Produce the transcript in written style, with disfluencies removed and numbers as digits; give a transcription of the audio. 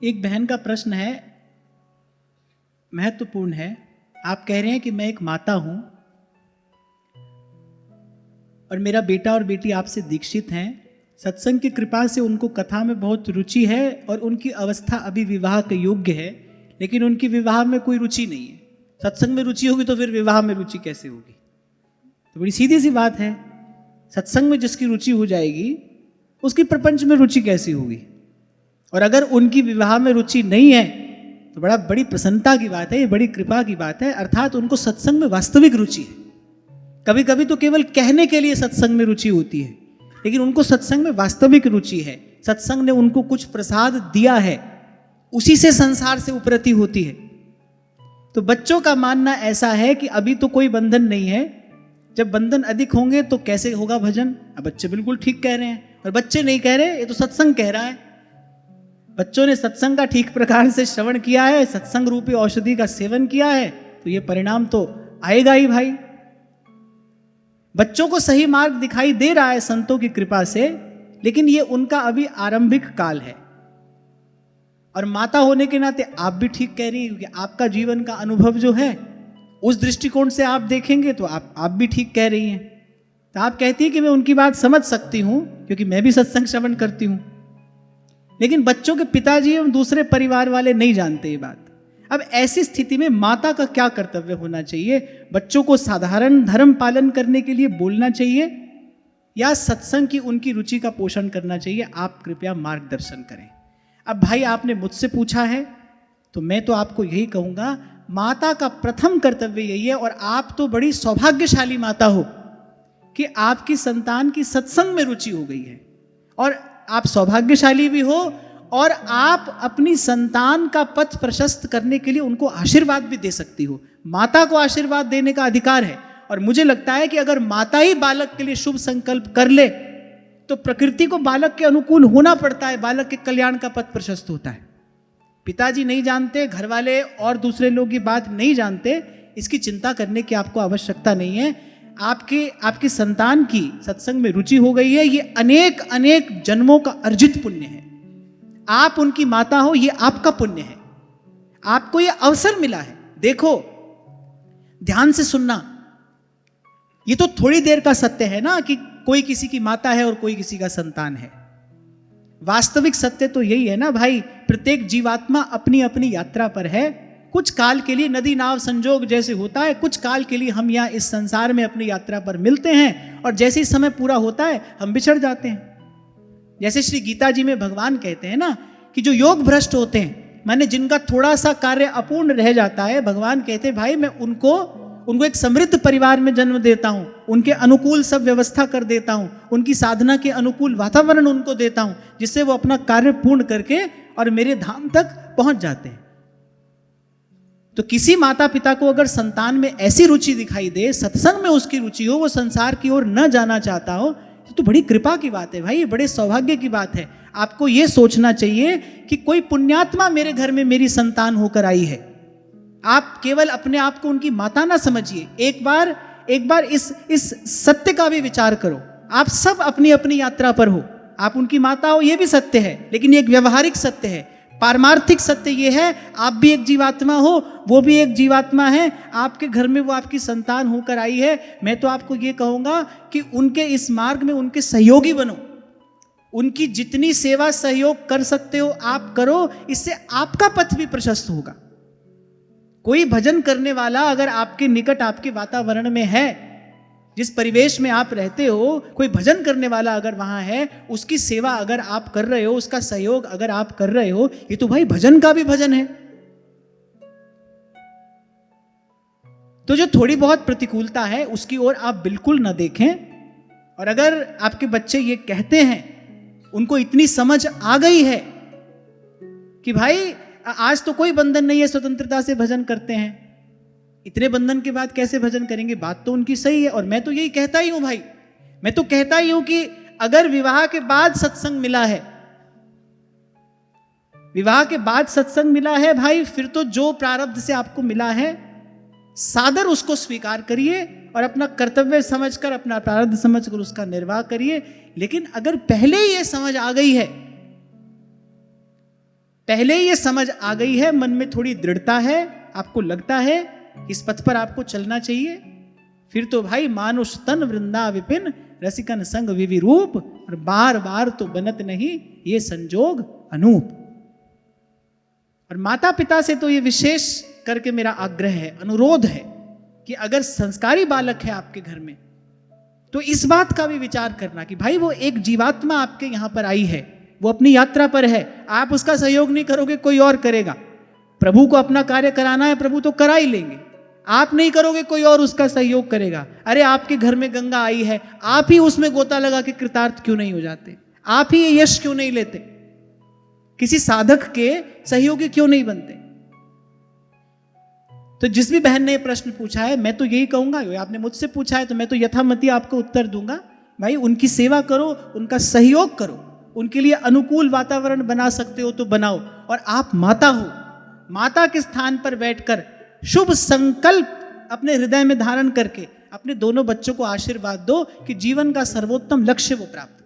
एक बहन का प्रश्न है, महत्वपूर्ण है। आप कह रहे हैं कि मैं एक माता हूं और मेरा बेटा और बेटी आपसे दीक्षित हैं। सत्संग की कृपा से उनको कथा में बहुत रुचि है और उनकी अवस्था अभी विवाह के योग्य है, लेकिन उनकी विवाह में कोई रुचि नहीं है। सत्संग में रुचि होगी तो फिर विवाह में रुचि कैसे होगी? तो बड़ी सीधी सी बात है, सत्संग में जिसकी रुचि हो जाएगी उसकी प्रपंच में रुचि कैसी होगी? और अगर उनकी विवाह में रुचि नहीं है तो बड़ी प्रसन्नता की बात है, ये बड़ी कृपा की बात है। अर्थात उनको सत्संग में वास्तविक रुचि है। कभी कभी तो केवल कहने के लिए सत्संग में रुचि होती है, लेकिन उनको सत्संग में वास्तविक रुचि है। सत्संग ने उनको कुछ प्रसाद दिया है, उसी से संसार से उपरति होती है। तो बच्चों का मानना ऐसा है कि अभी तो कोई बंधन नहीं है, जब बंधन अधिक होंगे तो कैसे होगा भजन। अब बच्चे बिल्कुल ठीक कह रहे हैं, और बच्चे नहीं कह रहे, ये तो सत्संग कह रहा है। बच्चों ने सत्संग का ठीक प्रकार से श्रवण किया है, सत्संग रूपी औषधि का सेवन किया है, तो ये परिणाम तो आएगा ही भाई। बच्चों को सही मार्ग दिखाई दे रहा है संतों की कृपा से, लेकिन ये उनका अभी आरंभिक काल है। और माता होने के नाते आप भी ठीक कह रही हैं, क्योंकि आपका जीवन का अनुभव जो है उस दृष्टिकोण से आप देखेंगे तो आप भी ठीक कह रही हैं। तो आप कहती हैं कि मैं उनकी बात समझ सकती हूं, क्योंकि मैं भी सत्संग श्रवण करती हूं। लेकिन बच्चों के पिताजी एवं दूसरे परिवार वाले नहीं जानते ये बात। अब ऐसी स्थिति में माता का क्या कर्तव्य होना चाहिए? बच्चों को साधारण धर्म पालन करने के लिए बोलना चाहिए या सत्संग की उनकी रुचि का पोषण करना चाहिए? आप कृपया मार्गदर्शन करें। अब भाई आपने मुझसे पूछा है तो मैं तो आपको यही कहूंगा, माता का प्रथम कर्तव्य यही है। और आप तो बड़ी सौभाग्यशाली माता हो कि आपकी संतान की सत्संग में रुचि हो गई है, और आप सौभाग्यशाली भी हो, और आप अपनी संतान का पथ प्रशस्त करने के लिए उनको आशीर्वाद भी दे सकती हो। माता को आशीर्वाद देने का अधिकार है, और मुझे लगता है कि अगर माता ही बालक के लिए शुभ संकल्प कर ले तो प्रकृति को बालक के अनुकूल होना पड़ता है, बालक के कल्याण का पथ प्रशस्त होता है। पिताजी नहीं जानते, घर वाले और दूसरे लोग ये बात नहीं जानते, इसकी चिंता करने की आपको आवश्यकता नहीं है। आपकी संतान की सत्संग में रुचि हो गई है, ये अनेक अनेक जन्मों का अर्जित पुण्य है। आप उनकी माता हो, ये आपका पुण्य है, आपको ये अवसर मिला है। देखो, ध्यान से सुनना, ये तो थोड़ी देर का सत्य है ना कि कोई किसी की माता है और कोई किसी का संतान है। वास्तविक सत्य तो यही है ना भाई, प्रत्येक जीवात्मा अपनी अपनी यात्रा पर है। कुछ काल के लिए नदी नाव संजोग जैसे होता है, कुछ काल के लिए हम यहाँ इस संसार में अपनी यात्रा पर मिलते हैं, और जैसे ही समय पूरा होता है हम बिछड़ जाते हैं। जैसे श्री गीता जी में भगवान कहते हैं ना कि जो योग भ्रष्ट होते हैं, माने जिनका थोड़ा सा कार्य अपूर्ण रह जाता है, भगवान कहते हैं भाई मैं उनको एक समृद्ध परिवार में जन्म देता हूं, उनके अनुकूल सब व्यवस्था कर देता हूं, उनकी साधना के अनुकूल वातावरण उनको देता हूं, जिससे वो अपना कार्य पूर्ण करके और मेरे धाम तक पहुंच जाते हैं। तो किसी माता पिता को अगर संतान में ऐसी रुचि दिखाई दे, सत्संग में उसकी रुचि हो, वो संसार की ओर न जाना चाहता हो, तो बड़ी कृपा की बात है भाई, बड़े सौभाग्य की बात है। आपको ये सोचना चाहिए कि कोई पुण्यात्मा मेरे घर में मेरी संतान होकर आई है। आप केवल अपने आप को उनकी माता ना समझिए, एक बार इस सत्य का भी विचार करो। आप सब अपनी अपनी यात्रा पर हो, आप उनकी माता हो, ये भी सत्य है, लेकिन ये एक व्यवहारिक सत्य है। पारमार्थिक सत्य ये है, आप भी एक जीवात्मा हो, वो भी एक जीवात्मा है, आपके घर में वो आपकी संतान होकर आई है। मैं तो आपको ये कहूंगा कि उनके इस मार्ग में उनके सहयोगी बनो, उनकी जितनी सेवा सहयोग कर सकते हो आप करो, इससे आपका पथ भी प्रशस्त होगा। कोई भजन करने वाला अगर आपके निकट, आपके वातावरण में है, जिस परिवेश में आप रहते हो, कोई भजन करने वाला अगर वहां है, उसकी सेवा अगर आप कर रहे हो, उसका सहयोग अगर आप कर रहे हो, ये तो भाई भजन का भी भजन है। तो जो थोड़ी बहुत प्रतिकूलता है उसकी ओर आप बिल्कुल ना देखें। और अगर आपके बच्चे ये कहते हैं, उनको इतनी समझ आ गई है कि भाई आज तो कोई बंधन नहीं है, स्वतंत्रता से भजन करते हैं, इतने बंधन के बाद कैसे भजन करेंगे? बात तो उनकी सही है, और मैं तो यही कहता ही हूं भाई, मैं तो कहता ही हूं कि अगर विवाह के बाद सत्संग मिला है, विवाह के बाद सत्संग मिला है भाई, फिर तो जो प्रारब्ध से आपको मिला है सादर उसको स्वीकार करिए और अपना कर्तव्य समझकर, अपना प्रारब्ध समझकर उसका निर्वाह करिए। लेकिन अगर पहले ही ये समझ आ गई है पहले ये समझ आ गई है, मन में थोड़ी दृढ़ता है, आपको लगता है इस पथ पर आपको चलना चाहिए, फिर तो भाई मानुष तन वृंदा विपिन रसिकन संग विवि रूप, और बार बार तो बनत नहीं ये संजोग अनूप। और माता पिता से तो ये विशेष करके मेरा आग्रह है, अनुरोध है कि अगर संस्कारी बालक है आपके घर में तो इस बात का भी विचार करना कि भाई वो एक जीवात्मा आपके यहां पर आई है, वो अपनी यात्रा पर है, आप उसका सहयोग नहीं करोगे कोई और करेगा। प्रभु को अपना कार्य कराना है, प्रभु तो करा ही लेंगे, आप नहीं करोगे कोई और उसका सहयोग करेगा। अरे आपके घर में गंगा आई है, आप ही उसमें गोता लगा के कृतार्थ क्यों नहीं हो जाते? आप ही ये यश क्यों नहीं लेते? किसी साधक के सहयोगी क्यों नहीं बनते? तो जिस भी बहन ने ये प्रश्न पूछा है, मैं तो यही कहूंगा, आपने मुझसे पूछा है तो मैं तो यथामति आपको उत्तर दूंगा, भाई उनकी सेवा करो, उनका सहयोग करो, उनके लिए अनुकूल वातावरण बना सकते हो तो बनाओ। और आप माता हो, माता के स्थान पर बैठकर शुभ संकल्प अपने हृदय में धारण करके अपने दोनों बच्चों को आशीर्वाद दो कि जीवन का सर्वोत्तम लक्ष्य वो प्राप्त